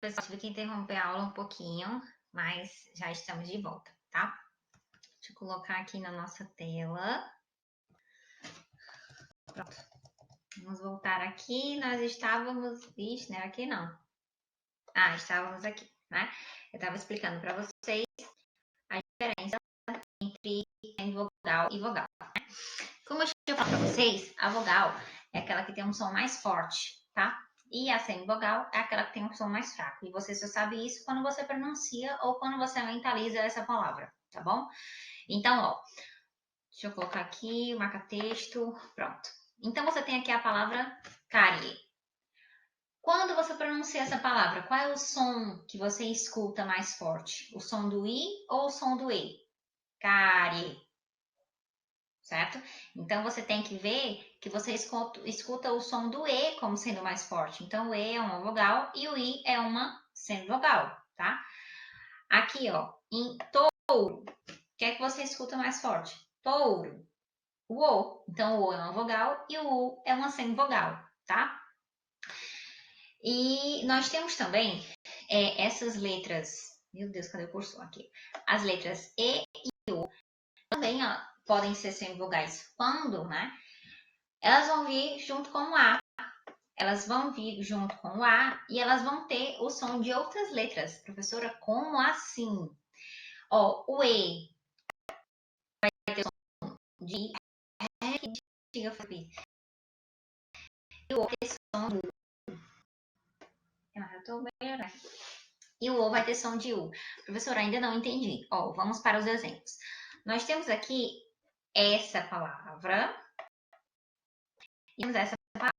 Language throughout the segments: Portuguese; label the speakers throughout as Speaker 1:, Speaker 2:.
Speaker 1: Pessoal, tive que interromper a aula um pouquinho, mas já estamos de volta, tá? Deixa eu colocar aqui na nossa tela. Pronto. Vamos voltar aqui. Nós estávamos... Ixi, não era aqui não. Estávamos aqui, né? Eu estava explicando para vocês a diferença entre vogal e vogal. Né? Como eu tinha falado para vocês, a vogal é aquela que tem um som mais forte, tá? E a semivogal é aquela que tem um som mais fraco. E você só sabe isso quando você pronuncia ou quando você mentaliza essa palavra, tá bom? Então, ó, deixa eu colocar aqui o marca-texto, pronto. Então, você tem aqui a palavra carie. Quando você pronuncia essa palavra, qual é o som que você escuta mais forte? O som do I ou o som do E? Carie. Certo? Então, você tem que ver que você escuta o som do E como sendo mais forte. Então, o E é uma vogal e o I é uma semivogal, tá? Aqui, ó, em touro, o que é que você escuta mais forte? Touro. O O. Então, o O é uma vogal e o U é uma semivogal, tá? E nós temos também essas letras... Meu Deus, cadê o cursor aqui? As letras E e U também, ó, podem ser semivogais quando, né? Elas vão vir junto com o A. Elas vão vir junto com o A e elas vão ter o som de outras letras. Professora, como assim? Ó, o E vai ter o som de e o O vai ter som do e o O vai ter som de U. Professora, ainda não entendi. Ó, vamos para os exemplos. Nós temos aqui essa palavra. Temos essa palavra.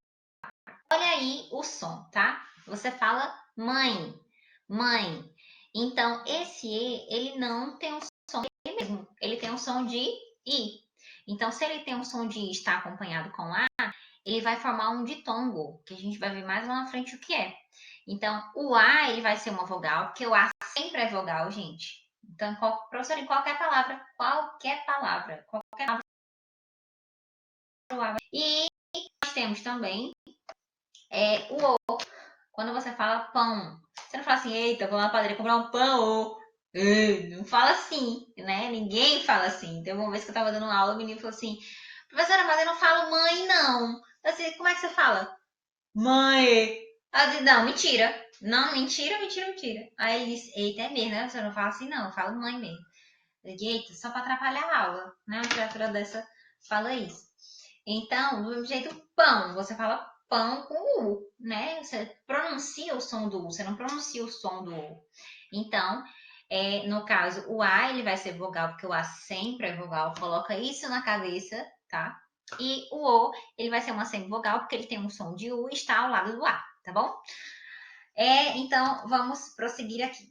Speaker 1: Olha aí o som, tá? Você fala mãe, mãe. Então, esse E, ele não tem um som dele mesmo. Ele tem um som de I. Então, se ele tem um som de I e está acompanhado com A, ele vai formar um ditongo, que a gente vai ver mais lá na frente o que é. Então, o A, ele vai ser uma vogal, porque o A sempre é vogal, gente. Então, professor, em qualquer palavra, E nós temos também o O. Quando você fala pão, você não fala assim, eita, vou na padaria comprar um pão. Não fala assim, né? Ninguém fala assim. Então, uma vez que eu tava dando aula, o menino falou assim, professora, mas eu não falo mãe, não. Eu disse, como é que você fala? Mãe. Eu disse, não, mentira. Não, mentira. Aí ele disse, eita, é mesmo, né? Você não fala assim, não. Eu falo mãe mesmo. Eu disse, eita, só pra atrapalhar a aula, né? Uma criatura dessa fala isso. Então, do jeito pão, você fala pão com U, né? Você pronuncia o som do U, você não pronuncia o som do U. Então, no caso, o A, ele vai ser vogal, porque o A sempre é vogal. Coloca isso na cabeça, tá? E o O, ele vai ser uma semivogal, porque ele tem um som de U e está ao lado do A, tá bom? Então, vamos prosseguir aqui.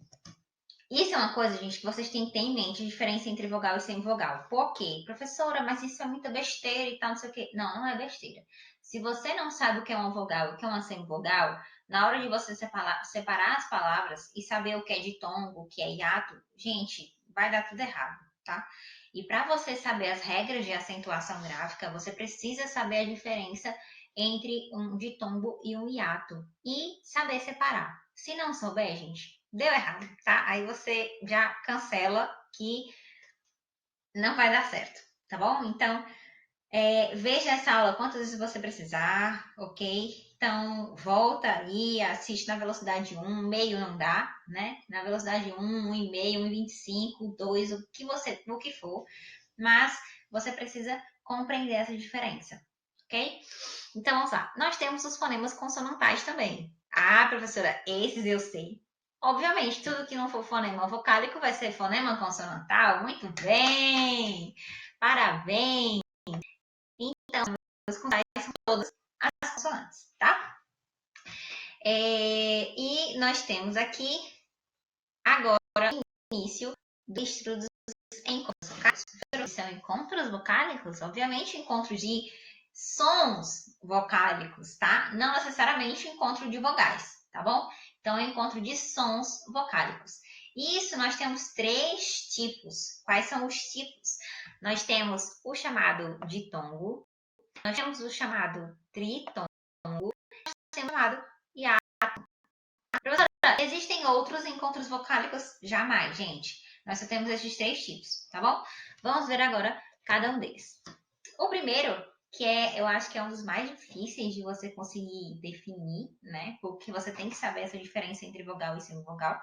Speaker 1: Isso é uma coisa, gente, que vocês têm que ter em mente, a diferença entre vogal e semivogal. Por quê? Professora, mas isso é muita besteira e tal, não sei o quê. Não, não é besteira. Se você não sabe o que é uma vogal e o que é uma semivogal, na hora de você separar as palavras e saber o que é ditongo, o que é hiato, gente, vai dar tudo errado, tá? E para você saber as regras de acentuação gráfica, você precisa saber a diferença entre um ditongo e um hiato e saber separar. Se não souber, gente, deu errado, tá? Aí você já cancela que não vai dar certo, tá bom? Então, veja essa aula quantas vezes você precisar, ok? Então, volta aí, assiste na velocidade 1, meio não dá, né? Na velocidade 1, 1,5, 1,25, 2, o que for. Mas você precisa compreender essa diferença, ok? Então, vamos lá. Nós temos os fonemas consonantais também. Ah, professora, esses eu sei. Obviamente, tudo que não for fonema vocálico vai ser fonema consonantal. Muito bem! Parabéns! Então, os consonantais são todas as consonantes, tá? E nós temos aqui, agora, o início do estudos em encontros vocálicos. São encontros vocálicos? Obviamente, encontros de sons vocálicos, tá? Não necessariamente encontro de vogais, tá bom? Então, é encontro de sons vocálicos. Isso nós temos 3 tipos. Quais são os tipos? Nós temos o chamado ditongo, nós temos o chamado tritongo, nós temos o chamado hiato. Existem outros encontros vocálicos? Jamais, gente. Nós só temos esses 3 tipos, tá bom? Vamos ver agora cada um deles. O primeiro, que eu acho que é um dos mais difíceis de você conseguir definir, né? Porque você tem que saber essa diferença entre vogal e semivogal,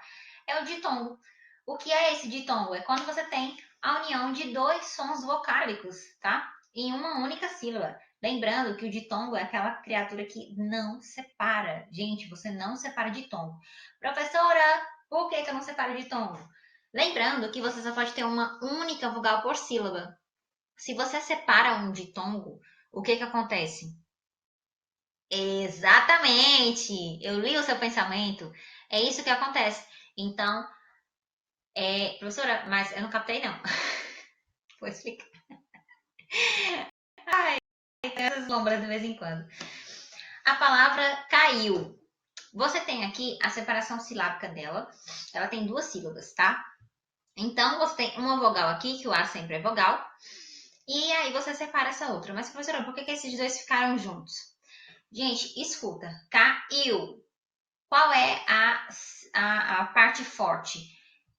Speaker 1: é o ditongo. O que é esse ditongo? É quando você tem a união de 2 sons vocálicos, tá? Em uma única sílaba. Lembrando que o ditongo é aquela criatura que não separa. Gente, você não separa ditongo. Professora, por que eu não separo ditongo? Lembrando que você só pode ter uma única vogal por sílaba. Se você separa um ditongo, o que acontece? Exatamente! Eu li o seu pensamento. É isso que acontece. Então, professora, mas eu não captei, não. Vou explicar. Ai, tem essas lombras de vez em quando. A palavra caiu. Você tem aqui a separação silábica dela. Ela tem 2 sílabas, tá? Então, você tem uma vogal aqui, que o A sempre é vogal. E aí você separa essa outra. Mas, professora, por que esses 2 ficaram juntos? Gente, escuta. Caiu. Qual é a parte forte?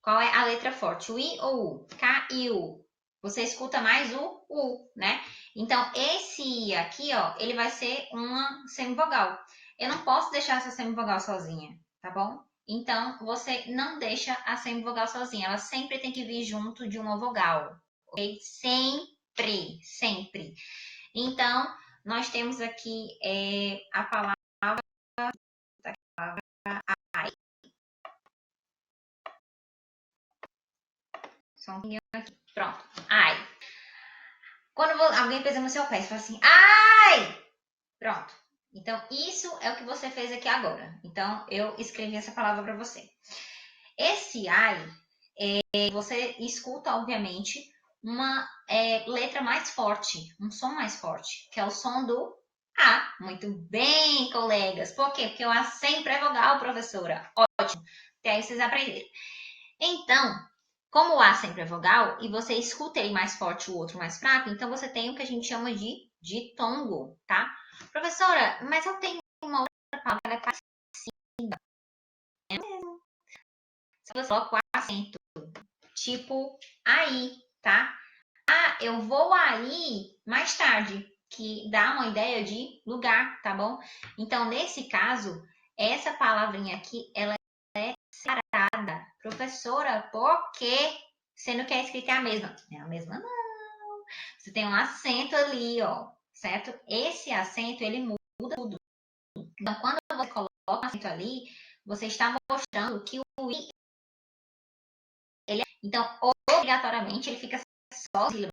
Speaker 1: Qual é a letra forte? O I ou o U? Caiu. Você escuta mais o U, né? Então, esse I aqui, ó, ele vai ser uma semivogal. Eu não posso deixar essa semivogal sozinha, tá bom? Então, você não deixa a semivogal sozinha. Ela sempre tem que vir junto de uma vogal, ok? Sempre, sempre. Então, nós temos aqui a palavra ai. Só um pouquinho aqui. Pronto. Ai. Quando alguém pisa no seu pé, você fala assim, ai! Pronto. Então, isso é o que você fez aqui agora. Então, eu escrevi essa palavra para você. Esse ai, você escuta, obviamente, uma letra mais forte, um som mais forte, que é o som do A. Muito bem, colegas. Por quê? Porque o A sempre é vogal, professora. Ótimo. Até aí vocês aprenderam. Então, como o A sempre é vogal, e você escuta ele mais forte e o outro mais fraco, então você tem o que a gente chama de ditongo, tá? Professora, mas eu tenho uma outra palavra parecida. É mesmo. Só você coloca o acento, tipo aí, tá? Ah, eu vou aí mais tarde, que dá uma ideia de lugar, tá bom? Então, nesse caso, essa palavrinha aqui, ela é separada. Professora, por quê? Sendo que a escrita é a mesma. É a mesma, não. Você tem um acento ali, ó, certo? Esse acento, ele muda tudo. Então, quando você coloca o acento ali, você está mostrando que o I, então, obrigatoriamente, ele fica só sílaba.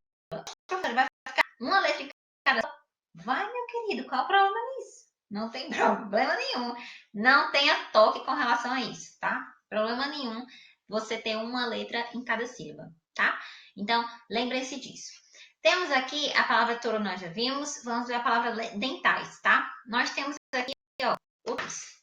Speaker 1: Professor, vai ficar uma letra em cada. Vai, meu querido, qual é o problema nisso? Não tem problema nenhum. Não tenha toque com relação a isso, tá? Problema nenhum você ter uma letra em cada sílaba, tá? Então, lembrem-se disso. Temos aqui a palavra touro, nós já vimos. Vamos ver a palavra dentais, tá? Nós temos aqui, ó,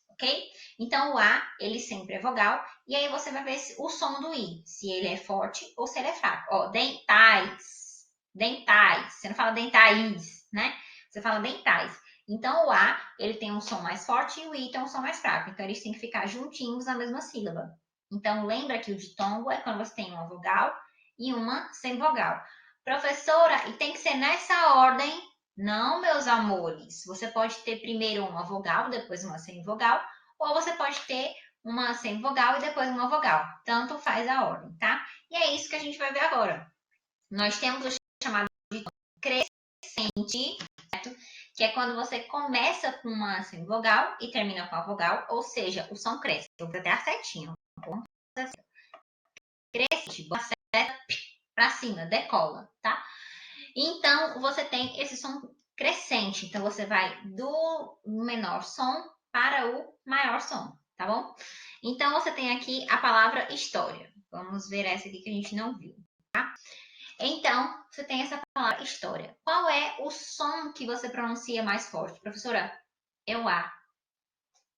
Speaker 1: ok? Então, o A, ele sempre é vogal. E aí, você vai ver o som do I, se ele é forte ou se ele é fraco. Ó, dentais, dentais. Você não fala dentais, né? Você fala dentais. Então, o A, ele tem um som mais forte e o I tem um som mais fraco. Então, eles têm que ficar juntinhos na mesma sílaba. Então, lembra que o ditongo é quando você tem uma vogal e uma sem vogal. Professora, e tem que ser nessa ordem? Não, meus amores. Você pode ter primeiro uma vogal, depois uma sem vogal, ou você pode ter uma sem vogal e depois uma vogal. Tanto faz a ordem, tá? E é isso que a gente vai ver agora. Nós temos o chamado de crescente, certo? Que é quando você começa com uma semivogal e termina com a vogal, ou seja, o som cresce. Eu vou até a setinha. Crescente, a seta para cima, decola, tá? Então, você tem esse som crescente. Então, você vai do menor som para o maior som, tá bom? Então, você tem aqui a palavra história. Vamos ver essa aqui que a gente não viu, tá? Então, você tem essa palavra história. Qual é o som que você pronuncia mais forte? Professora, é o A.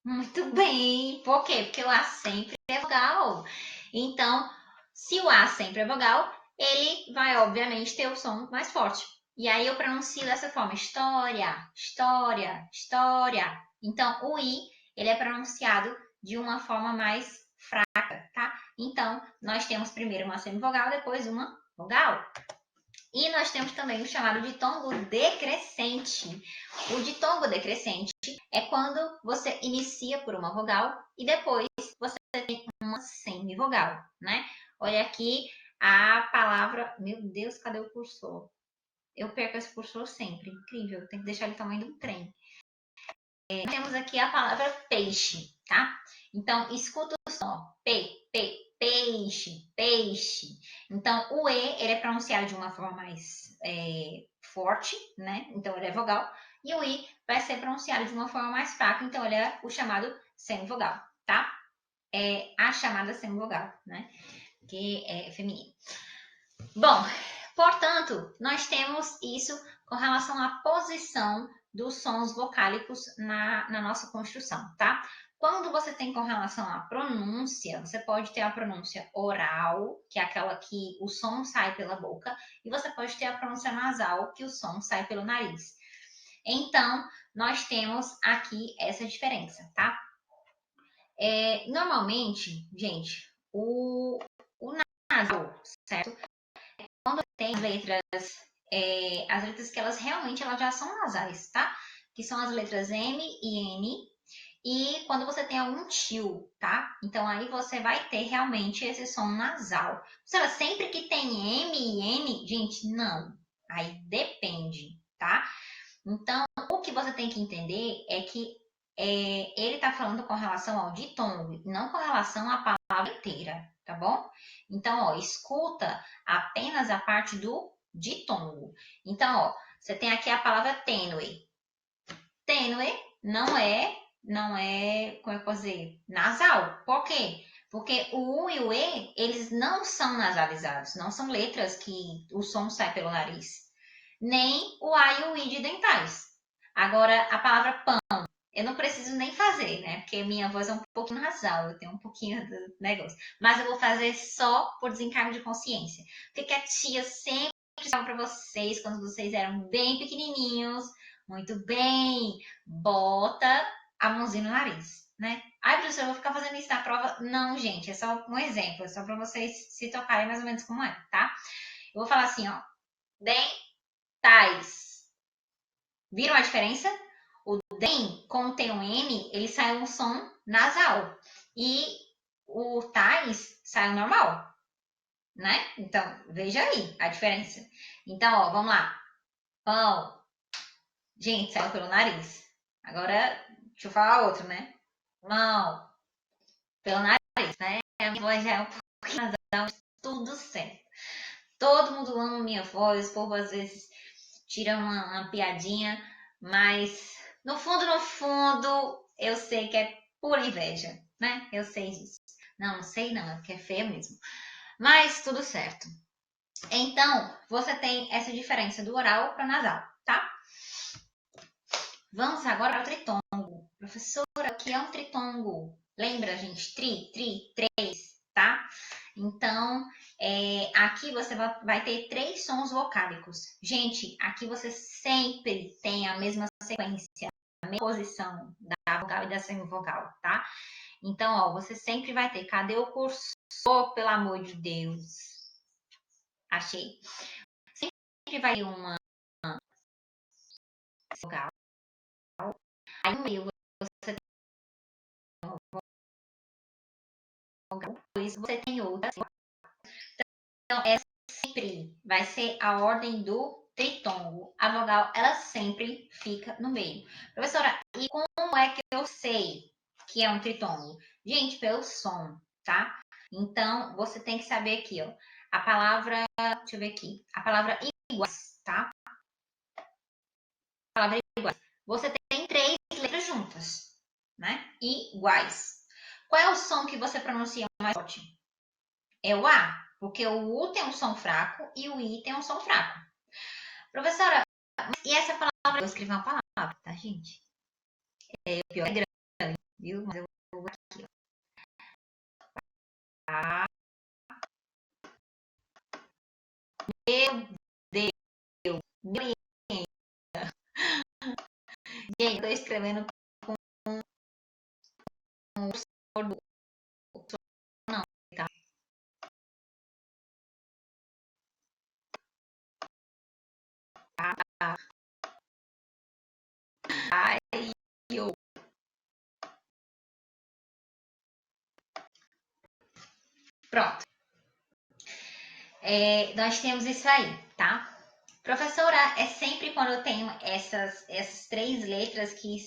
Speaker 1: Muito bem. Por quê? Porque o A sempre é vogal. Então, se o A sempre é vogal, ele vai, obviamente, ter o som mais forte. E aí eu pronuncio dessa forma: história, história, história. Então, o I, ele é pronunciado de uma forma mais fraca, tá? Então, nós temos primeiro uma semivogal, depois uma vogal. E nós temos também o chamado ditongo decrescente. O ditongo decrescente é quando você inicia por uma vogal e depois você tem uma semivogal, né? Olha aqui a palavra... Meu Deus, cadê o cursor? Eu perco esse cursor sempre, incrível. Tem que deixar ele tamanho de um trem. Temos aqui a palavra peixe, tá? Então, escuta o som. Peixe, peixe. Então, o E, ele é pronunciado de uma forma mais forte, né? Então, ele é vogal. E o I vai ser pronunciado de uma forma mais fraca. Então, ele é o chamado semivogal, tá? É a chamada semivogal, né? Que é feminino. Bom, portanto, nós temos isso com relação à posição dos sons vocálicos na nossa construção, tá? Quando você tem com relação à pronúncia, você pode ter a pronúncia oral, que é aquela que o som sai pela boca, e você pode ter a pronúncia nasal, que o som sai pelo nariz. Então, nós temos aqui essa diferença, tá? Normalmente, gente, o nasal, certo? Quando tem letras, as letras que elas realmente já são nasais, tá? Que são as letras M e N. E quando você tem algum tio, tá? Então aí você vai ter realmente esse som nasal. Será sempre que tem M e N? Gente, não. Aí depende, tá? Então, o que você tem que entender é que ele está falando com relação ao ditongo, não com relação à palavra inteira, tá bom? Então, ó, escuta apenas a parte do ditongo. Então, ó, você tem aqui a palavra tênue. Tênue não é, como eu posso dizer, nasal. Por quê? Porque o U e o E, eles não são nasalizados, não são letras que o som sai pelo nariz. Nem o A e o I de dentais. Agora, a palavra pão, eu não preciso nem fazer, né? Porque minha voz é um pouquinho nasal, eu tenho um pouquinho do negócio. Mas eu vou fazer só por desencargo de consciência. Porque a tia sempre falava para vocês, quando vocês eram bem pequenininhos, muito bem, bota a mãozinha no nariz, né? Ai, professor, eu vou ficar fazendo isso na prova. Não, gente, é só um exemplo, é só para vocês se tocarem mais ou menos como é, tá? Eu vou falar assim, ó. Dentais. Viram a diferença? O DEM, como tem um M, ele sai um som nasal. E o tais sai normal, né? Então, veja aí a diferença. Então, ó, vamos lá. Pão. Gente, saiu pelo nariz. Agora, deixa eu falar outro, né? Mão. Pelo nariz, né? A minha voz já é um pouquinho nasal, mas tudo certo. Todo mundo ama minha voz, o povo às vezes tira uma piadinha, mas no fundo, eu sei que é pura inveja, né? Eu sei disso. Não sei não, é porque é feio mesmo. Mas tudo certo. Então, você tem essa diferença do oral para o nasal, tá? Vamos agora ao tritongo. Professora, o que é um tritongo? Lembra, gente? Três, tá? Então, aqui você vai ter 3 sons vocálicos. Gente, aqui você sempre tem a mesma sequência, a mesma posição da vogal e da semivogal, tá? Então, ó, você sempre vai ter. Cadê o cursor, pelo amor de Deus? Achei. Sempre vai ter uma vogal. Aí no meio você tem uma vogal. Depois você tem outra. Então, essa sempre vai ser a ordem do tritongo. A vogal, ela sempre fica no meio. Professora, e como é que eu sei que é um tritongo? Gente, pelo som, tá? Então, você tem que saber aqui, ó. A palavra, deixa eu ver aqui. A palavra iguais, tá? A palavra iguais. Você tem 3 letras juntas, né? Iguais. Qual é o som que você pronuncia mais forte? É o A, porque o U tem um som fraco e o I tem um som fraco. Professora, e essa palavra? Eu vou escrever uma palavra, tá, gente? Pior é grande, viu? Mas eu vou aqui, ó. A. Meu Deus. Gente, eu tô escrevendo com um Aio. Pronto. Nós temos isso aí, tá? Professora, é sempre quando eu tenho essas 3 letras que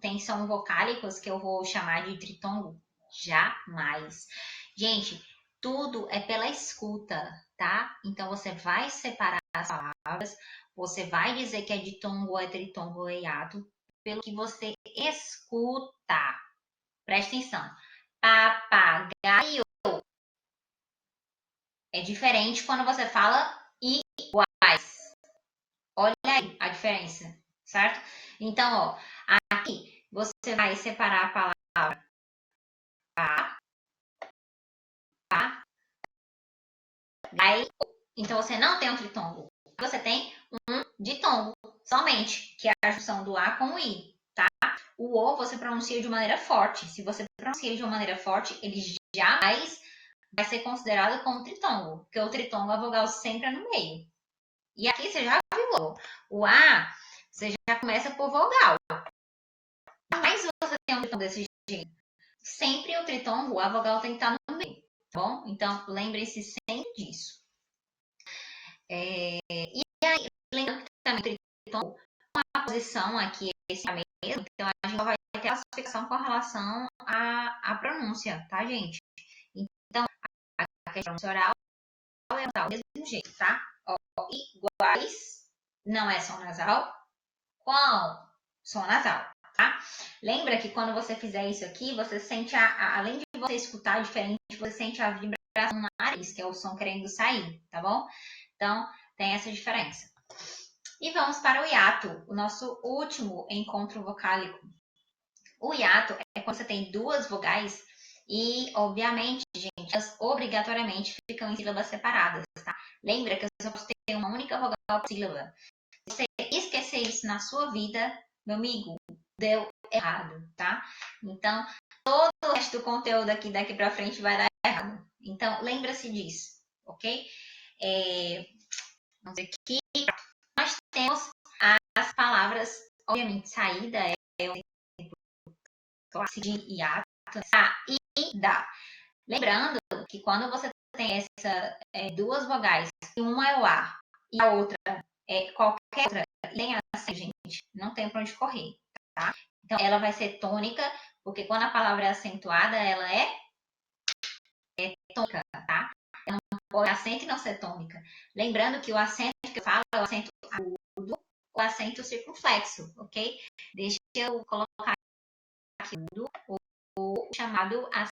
Speaker 1: tem som vocálicos que eu vou chamar de tritongo? Jamais. Gente, tudo é pela escuta, tá? Então você vai separar as palavras, você vai dizer que é ditongo, é tritongo ou é hiato, pelo que você escuta. Presta atenção. Papagaio é diferente quando você fala iguais. Olha aí a diferença, certo? Então, ó, aqui você vai separar a palavra papagaio. Então, você não tem um tritongo. Você tem um ditongo somente, que é a junção do A com o I, tá? O O você pronuncia de maneira forte. Se você pronuncia de uma maneira forte, ele jamais vai ser considerado como tritongo, porque o tritongo, a vogal sempre é no meio. E aqui você já viu o A, você já começa por vogal. Mas você tem um tritongo desse jeito. Sempre o tritongo, a vogal tem que estar no meio, tá bom? Então, lembre-se sempre disso. E aí, lembrando que também o tritongo, uma posição aqui, esse é mesmo, então a gente vai ter a classificação com relação à pronúncia, tá, gente? Então, a questão oral é do mesmo jeito, tá? Ó, iguais, não é som nasal, qual? Som nasal, tá? Lembra que quando você fizer isso aqui, você sente, além de você escutar diferente, você sente a vibração no nariz, que é o som querendo sair, tá bom? Então, tem essa diferença. E vamos para o hiato, o nosso último encontro vocálico. O hiato é quando você tem 2 vogais e, obviamente, gente, elas obrigatoriamente ficam em sílabas separadas, tá? Lembra que eu só posso ter uma única vogal por sílaba. Se você esquecer isso na sua vida, meu amigo, deu errado, tá? Então, todo o resto do conteúdo aqui daqui para frente vai dar errado. Então, lembra-se disso, ok? Vamos ver aqui. Nós temos as palavras, obviamente, saída é o clássico de hiato, saída. Lembrando que quando você tem essa 2 vogais, e uma é o A e a outra é qualquer outra, nem assim, gente, não tem para onde correr, tá? Então, ela vai ser tônica, porque quando a palavra é acentuada, ela é tônica, tá? Ela não pode acento e não ser tônica. Lembrando que o acento que eu falo é o acento agudo, o acento circunflexo, ok? Deixa eu colocar aqui o chamado acento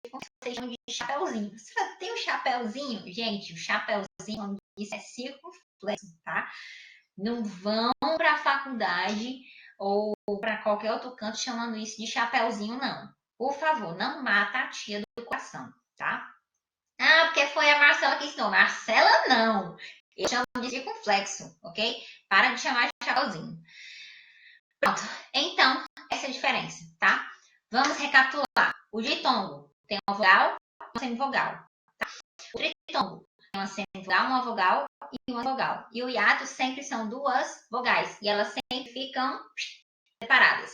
Speaker 1: circunflexo de chapeuzinho. Você tem um chapeuzinho? Gente, o chapeuzinho, isso é circunflexo, tá? Não vão para a faculdade ou para qualquer outro canto chamando isso de chapeuzinho, não. Por favor, não mata a tia do coração, tá? Ah, porque foi a Marcela que ensinou. Marcela, não. Eu chamo de circunflexo, ok? Para de chamar de chapeuzinho. Pronto. Então, essa é a diferença, tá? Vamos recapitular. O ditongo tem uma vogal e uma semivogal. Tá? O tritongo tem uma semivogal, uma vogal e uma vogal. E o hiato sempre são 2 vogais. E elas sempre ficam separadas.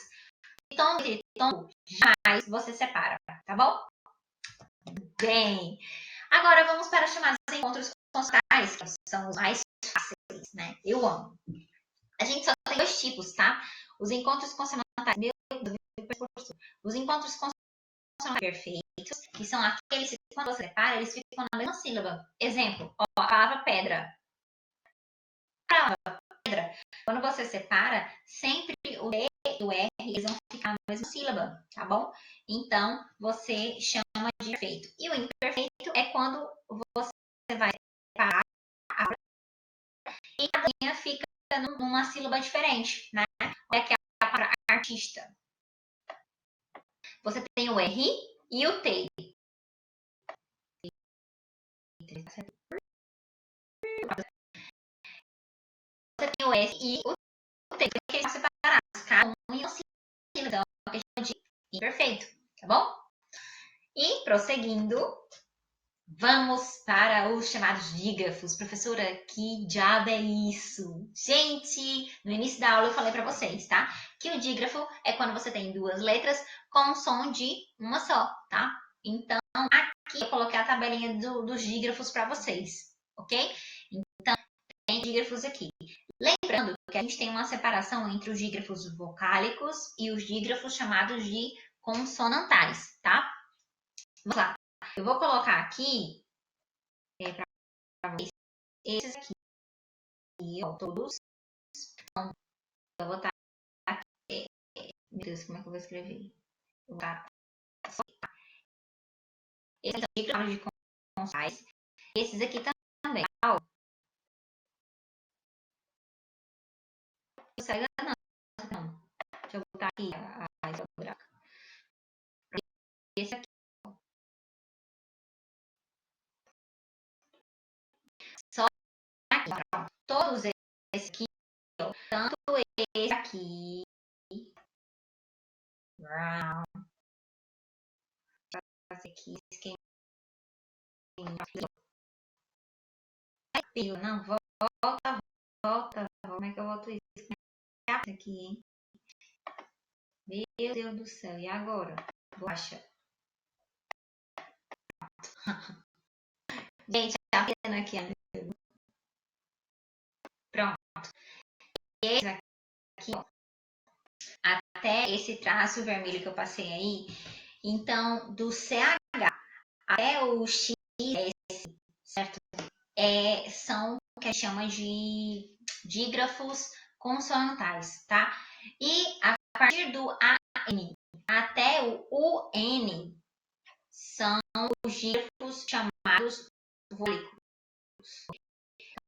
Speaker 1: Ditongo e tritongo jamais você separa, tá bom? Bem. Agora vamos para os chamados encontros consonantais, que são os mais fáceis, né? Eu amo. A gente só tem 2 tipos, tá? Os encontros consonantais, os encontros consonantais perfeitos, que são aqueles que quando você separa, eles ficam na mesma sílaba. Exemplo, ó, a palavra pedra. A palavra pedra, quando você separa, sempre o D e o R eles vão ficar na mesma sílaba, tá bom? Então, você chama de perfeito. E o imperfeito é quando você vai separar a palavra e cada linha fica numa sílaba diferente, né? Olha aqui a palavra artista. Você tem o R e o T. Você tem o S e o T, porque eles estão separados, cada um em uma sílaba. Então, é uma questão de imperfeito, tá bom? E prosseguindo, Vamos para os chamados dígrafos. Professora, que diabo é isso? Gente, no início da aula eu falei para vocês, tá? Que o dígrafo é quando você tem duas letras com som de uma só, tá? Então, aqui eu coloquei a tabelinha dos dígrafos para vocês, ok? Então, tem dígrafos aqui. Lembrando que a gente tem uma separação entre os dígrafos vocálicos e os dígrafos chamados de consonantais, tá? Vamos lá. Eu vou colocar aqui para vocês esses aqui, ó, todos. Então, eu vou botar aqui. Meu Deus, como é que eu vou escrever? Vou botar esses são dígrafos de consonantais. Esses aqui também. Ó, não. Deixa eu botar aqui a isográfica. Esse aqui. Só aqui, ó. Todos esses aqui, ó. Tanto esse aqui. Fazer aqui, esquema. Não, volta. Como é que eu volto isso? Aqui, hein? Meu Deus do céu, e agora? Baixa. Gente, tá vendo aqui, amigo? Pronto. Esse aqui, ó, até esse traço vermelho que eu passei aí, então, do CH até o XS, certo? São o que a gente chama de dígrafos consonantais, tá? E a partir do AN até o UN são os dígrafos chamados vocálicos.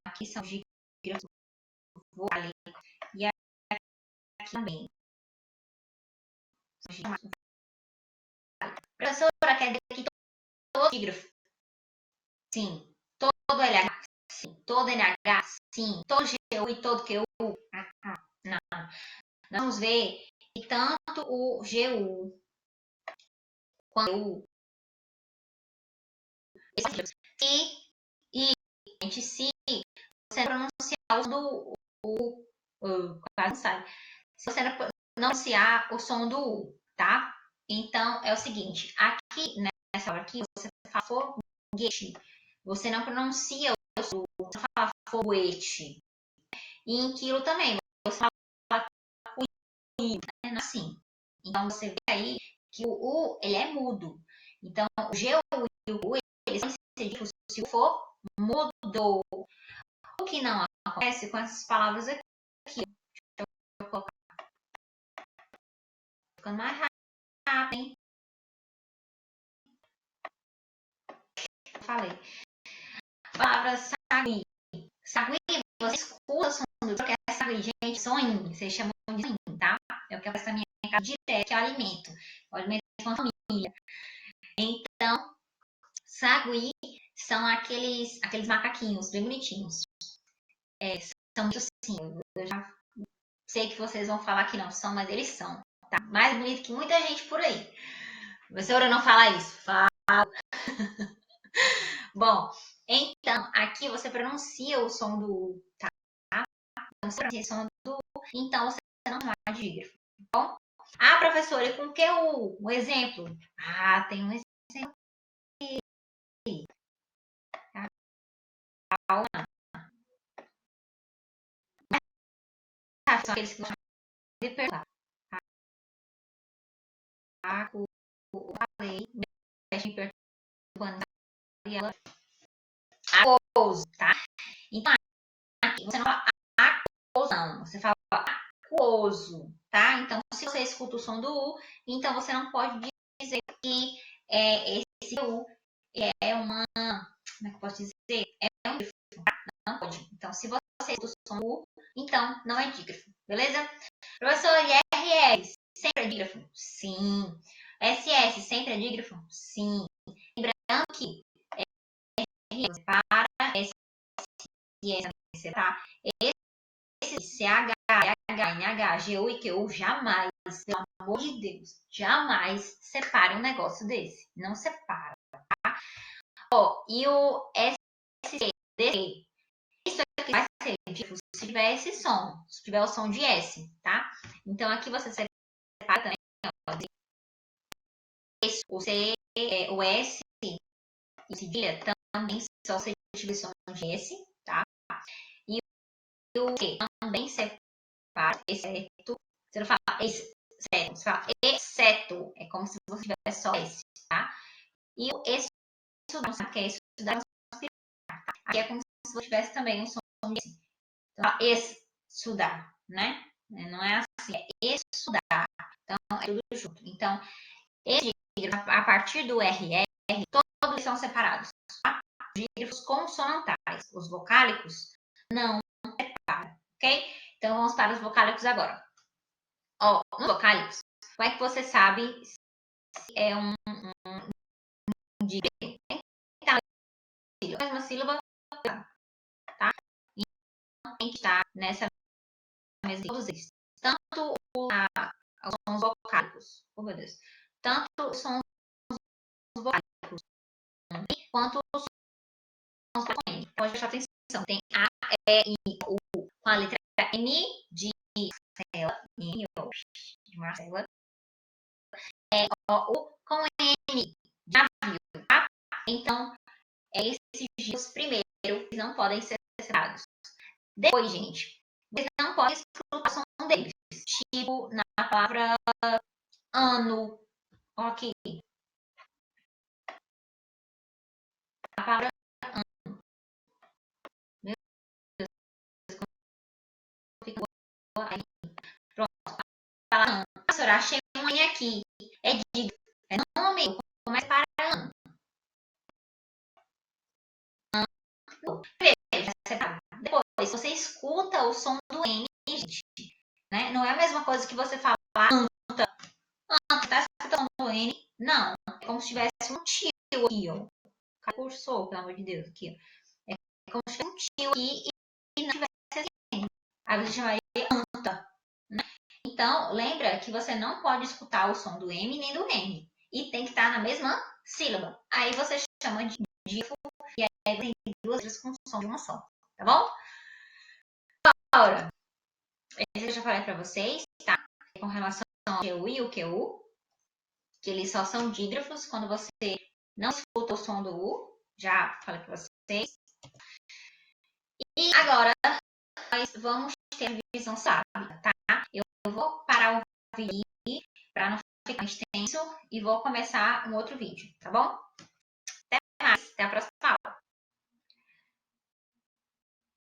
Speaker 1: Aqui são os dígrafos vocálicos. E aqui também. Professora, quer dizer que todo dígrafo? Sim. Todo LH? Sim. Todo NH? Sim. Todo GU e todo QU? Não. Vamos ver que tanto o GU quanto o se você pronunciar o som do quase não sai. Se você não pronunciar o som do U, tá? Então é o seguinte, aqui nessa hora aqui você fala foguete, você não pronuncia o som, você fala foguete. E em quilo também, você fala cuilo, né? Assim. Então você vê aí que o U ele é mudo. Então o G e o U eles são incisivos se for mudo. O que não acontece com essas palavras aqui. Deixa eu colocar. Ficando mais rápido, hein? Falei. Palavra sagui. Sagui, você escuta o som do que é sagui. Gente, soninho. Vocês chamam de soninho, tá? É o que aparece na minha casa direto, que é o alimento. O alimento é uma família. Então, sagui são aqueles macaquinhos bem bonitinhos. São muito assim. Eu já sei que vocês vão falar que não são, mas eles são. Tá? Mais bonito que muita gente por aí. A professora não fala isso. Fala. Bom, então, aqui você pronuncia o som do U, tá? Então, você pronuncia o som do U, então você não chama de dígrafo. Bom? Ah, professora, e com que o exemplo? Ah, tem um exemplo aqui. São aqueles que vão de perguntar. O falei, me perguntando e ela aquoso, tá? Então, aqui você não fala aquoso, não. Você fala aquoso, tá? Então, se você escuta o som do U, então você não pode dizer que esse U é uma... Como é que eu posso dizer? É um dígrafo, tá? Não pode. Então, se você escuta o som do U, então não é dígrafo, beleza? Professor, RS, sempre é dígrafo? Sim. SS, sempre é dígrafo? Sim. Lembrando que RS para SS, tá? Esse CH, NH, GU e QU jamais, pelo amor de Deus, jamais separe um negócio desse. Não separa, tá? Ó, e o SC, DC, isso aqui vai ser dígrafo se tiver esse som, se tiver o som de S, tá? Então, aqui você separa também, ó, o C, o S e o cedilha também só se tiver som de S, tá? E o E também separa, exceto, você não fala exceto, você fala exceto, é como se você tivesse só S, tá? E o estudar, sabe o que é estudar? Aqui é como se você tivesse também um som de S. Então, estudar, né? Não é assim, é estudar. Então, é tudo junto. Então, esse dígrafo, a partir do RR, todos eles são separados. Tá? Os dígrafos consonantais, os vocálicos, não separam, ok? Então, vamos para os vocálicos agora. Ó, nos vocálicos, como é que você sabe se é um dígrafo? Tem que estar na mesma sílaba, tá? Então, tem que estar nessa mesma todos eles. Tanto os sons vocálicos, oh meu Deus, tanto os sons vocálicos quanto os sons vocálicos. Pode prestar atenção, tem A, E, I, U, com a letra N de Marcela, N de Marcela, E, O, U, com N de navio, tá? Então, esses dias primeiro que não podem ser separados. Depois, gente, vocês não podem escutar o som deles. Tipo, na palavra ano, aqui, a palavra ano. Meu Deus, fica aí. Pronto. Fala ano. Professora, achei uma linha aqui. É de é nome, começa para ano. Depois, você escuta o som do N, gente. Né? Não é a mesma coisa que você falar anta. Anta, tá escutando o N? Não. É como se tivesse um tio aqui, ó. Cursou, pelo amor de Deus, aqui, ó. É como se tivesse um tio aqui e não tivesse assim. Aí você chamaria anta. Né? Então, lembra que você não pode escutar o som do M nem do N. E tem que estar na mesma sílaba. Aí você chama de dígrafo e aí tem duas letras com som de uma só. Tá bom? Agora, esse eu já falei para vocês, tá? Com relação ao QU e o QU, que eles só são dígrafos quando você não escuta o som do U. Já falei para vocês. E agora, nós vamos ter a visão sábia, tá? Eu vou parar o vídeo para não ficar extenso e vou começar um outro vídeo, tá bom? Até mais, até a próxima.